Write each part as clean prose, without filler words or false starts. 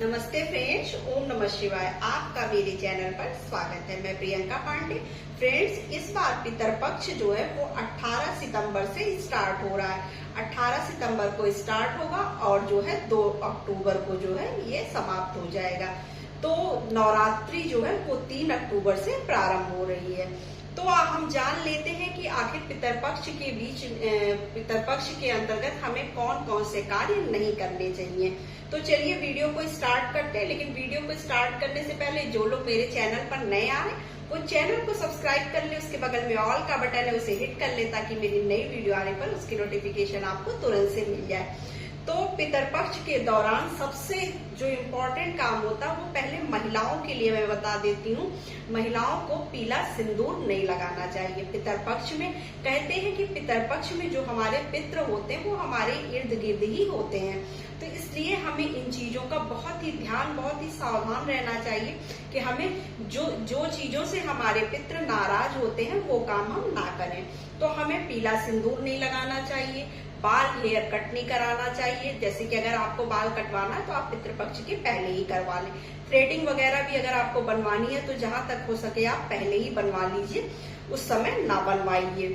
नमस्ते फ्रेंड्स, ओम नमः शिवाय। आपका मेरे चैनल पर स्वागत है। मैं प्रियंका पांडे। फ्रेंड्स, इस बार पितरपक्ष जो है वो 18 सितंबर से स्टार्ट हो रहा है। 18 सितंबर को स्टार्ट होगा और जो है 2 अक्टूबर को जो है ये समाप्त हो जाएगा। तो नवरात्रि जो है वो 3 अक्टूबर से प्रारंभ हो रही है। तो हम जान लेते हैं कि आखिर पितरपक्ष के अंतर्गत हमें कौन कौन से कार्य नहीं करने चाहिए। तो चलिए वीडियो को स्टार्ट करते हैं। लेकिन वीडियो को स्टार्ट करने से पहले जो लोग मेरे चैनल पर नए आ रहे हैं वो चैनल को सब्सक्राइब कर ले। उसके बगल में ऑल का बटन है, उसे हिट कर ले ताकि मेरी नई वीडियो आने पर उसकी नोटिफिकेशन आपको तुरंत से मिल जाए। तो पितरपक्ष के दौरान सबसे जो इम्पोर्टेंट काम होता है वो पहले महिलाओं के लिए मैं बता देती हूँ। महिलाओं को पीला सिंदूर नहीं लगाना चाहिए पितरपक्ष में। कहते हैं कि पितरपक्ष में जो हमारे पितृ होते हैं वो हमारे इर्द गिर्द ही होते हैं। तो इसलिए हमें इन चीजों का बहुत ही ध्यान, बहुत ही सावधान रहना चाहिए कि हमें जो चीजों से हमारे पितृ नाराज होते हैं वो काम हम ना करें। तो हमें पीला सिंदूर नहीं लगाना चाहिए, बाल हेयर कट नहीं कराना चाहिए। जैसे कि अगर आपको बाल कटवाना है तो आप पितृपक्ष के पहले ही करवा लें। थ्रेडिंग वगैरह भी अगर आपको बनवानी है तो जहां तक हो सके आप पहले ही बनवा लीजिए, उस समय ना बनवाइए।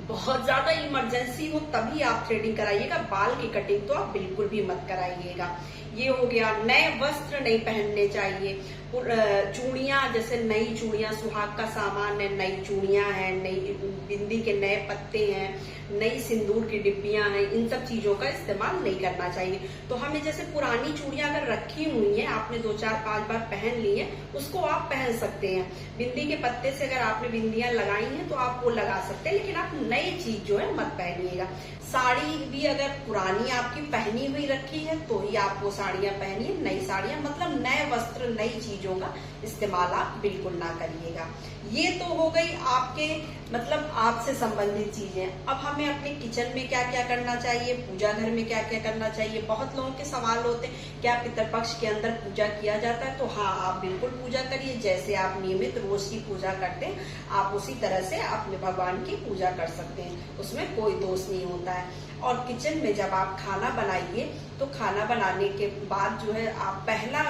बहुत ज्यादा इमरजेंसी हो तभी आप थ्रेडिंग कराइएगा, बाल की कटिंग तो आप बिल्कुल भी मत कराइएगा। ये हो गया। नए वस्त्र नहीं पहनने चाहिए। चूड़ियां, जैसे नई चूड़ियां, सुहाग का सामान है, नई चूड़ियां हैं, नई बिंदी के नए पत्ते हैं, नई सिंदूर की डिब्बियां हैं, इन सब चीजों का इस्तेमाल नहीं करना चाहिए। तो हमें जैसे पुरानी चूड़ियां अगर रखी हुई हैं, आपने 2 4 5 बार पहन ली है, उसको आप पहन सकते हैं। बिंदी के पत्ते से अगर आपने बिंदियां लगाई हैं तो आप वो लगा सकते हैं, लेकिन आप नई चीज जो है मत पहनिएगा। साड़ी भी अगर पुरानी आपकी पहनी हुई रखी है तो ही आप वो साड़ियां पहनिए। नई साड़ियां मतलब नए वस्त्र, नई चीजों का इस्तेमाल आप बिल्कुल ना करिएगा। ये तो हो गई आपके मतलब आपसे संबंधित चीजें। अब हमें अपने किचन में क्या क्या करना चाहिए, पूजा घर में क्या क्या करना चाहिए। बहुत लोगों के सवाल होते हैं, क्या पितरपक्ष के अंदर पूजा किया जाता है? तो हाँ, आप बिल्कुल पूजा करिए। जैसे आप नियमित रोज की पूजा करते हैं, आप उसी तरह से अपने भगवान की पूजा कर सकते हैं, उसमें कोई दोष नहीं होता है। और किचन में जब आप खाना बनाइए तो खाना बनाने के बाद जो है आप पहला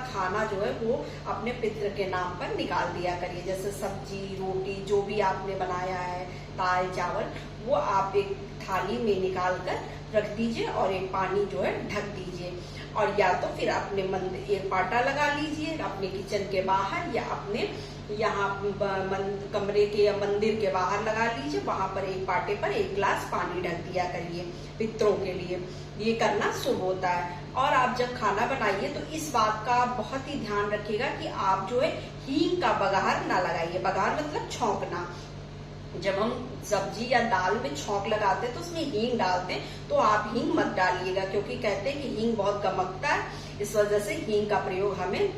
खाना जो है वो अपने पितृ के नाम पर निकाल दिया करिए। जैसे सब्जी, रोटी, जो भी आपने बनाया है, दाल चावल, वो आप एक थाली में निकाल कर रख दीजिए और एक पानी जो है ढक दीजिए। और या तो फिर अपने एक पाटा लगा लीजिए अपने किचन के बाहर, या अपने यहाँ कमरे के या मंदिर के बाहर लगा लीजिए। वहां पर एक पाटे पर 1 गिलास पानी ढक दिया करिए पितरों के लिए। ये करना शुभ होता है। और आप जब खाना बनाइए तो इस बात का बहुत ही ध्यान रखिएगा कि आप जो है हींग का बघार ना लगाइए। बघार मतलब छौंकना। जब हम सब्जी या दाल में छौंक लगाते हैं तो उसमें हींग डालते हैं, तो आप हींग मत डालिएगा, क्योंकि कहते हैं कि हींग बहुत गमकता है। इस वजह से हींग का प्रयोग हमें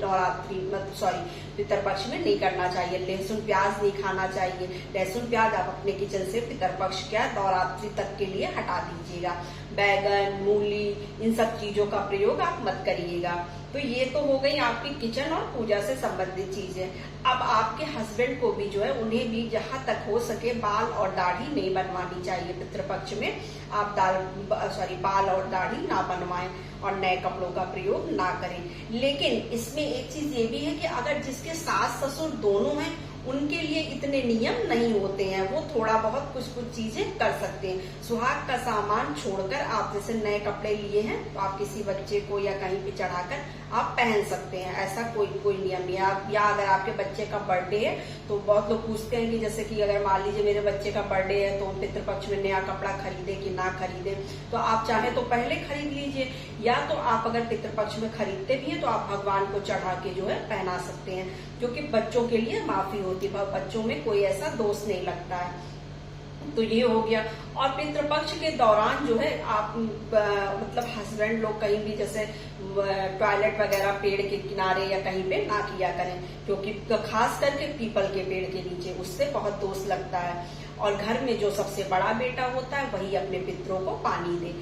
पितरपक्ष में नहीं करना चाहिए। लहसुन प्याज नहीं खाना चाहिए। लहसुन प्याज आप अपने किचन से पितरपक्ष क्या नवरात्रि तक के लिए हटा दीजिएगा। बैगन, मूली, इन सब चीजों का प्रयोग आप मत करिएगा। तो ये तो हो गई आपकी किचन और पूजा से संबंधित चीजें। अब आपके हस्बैंड को भी जो है, उन्हें भी जहां तक हो सके बाल और दाढ़ी नहीं बनवानी चाहिए पितृपक्ष में। आप बाल और दाढ़ी ना बनवाएं और नए कपड़ों का प्रयोग ना करें। लेकिन इसमें एक चीज ये भी है कि अगर जिसके सास ससुर दोनों हैं, उनके लिए इतने नियम नहीं होते हैं। वो थोड़ा बहुत कुछ चीजें कर सकते हैं। सुहाग का सामान छोड़कर आप जैसे नए कपड़े लिए हैं तो आप किसी बच्चे को या कहीं पे चढ़ाकर आप पहन सकते हैं। ऐसा कोई नियम नहीं है। या अगर आपके बच्चे का बर्थडे है तो बहुत लोग पूछते हैं कि जैसे कि अगर मान लीजिए मेरे बच्चे का बर्थडे है तो पितृपक्ष में नया कपड़ा खरीदे कि ना खरीदे, तो आप चाहे तो पहले खरीद लीजिए, या तो आप अगर पितृपक्ष में खरीदते भी हैं तो आप भगवान को चढ़ा के जो है पहना सकते हैं, जो कि बच्चों के लिए माफी होती है। बच्चों में कोई ऐसा दोष नहीं लगता है। तो ये हो गया। और पितृपक्ष के दौरान जो है आप मतलब हस्बैंड लोग कहीं भी जैसे टॉयलेट वगैरह पेड़ के किनारे या कहीं पे ना किया करें, क्योंकि खास करके पीपल के पेड़ के नीचे, उससे बहुत दोष लगता है। और घर में जो सबसे बड़ा बेटा होता है वही अपने पितरों को पानी दे।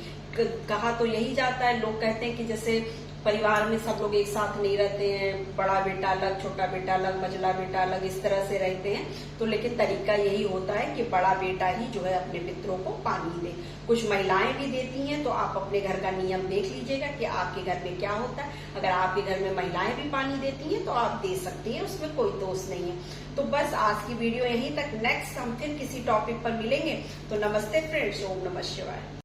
कहा तो यही जाता है, लोग कहते हैं कि जैसे परिवार में सब लोग एक साथ नहीं रहते हैं, बड़ा बेटा अलग, छोटा बेटा अलग, मझला बेटा अलग, इस तरह से रहते हैं। तो लेकिन तरीका यही होता है कि बड़ा बेटा ही जो है अपने पितरों को पानी दे। कुछ महिलाएं भी देती हैं, तो आप अपने घर का नियम देख लीजिएगा कि आपके घर में क्या होता है। अगर आपके घर में महिलाएं भी पानी देती हैं तो आप दे सकती हैं, उसमें कोई दोष नहीं है। तो बस आज की वीडियो यहीं तक। नेक्स्ट हम फिर किसी टॉपिक पर मिलेंगे। तो नमस्ते फ्रेंड्स, ओम नमः शिवाय।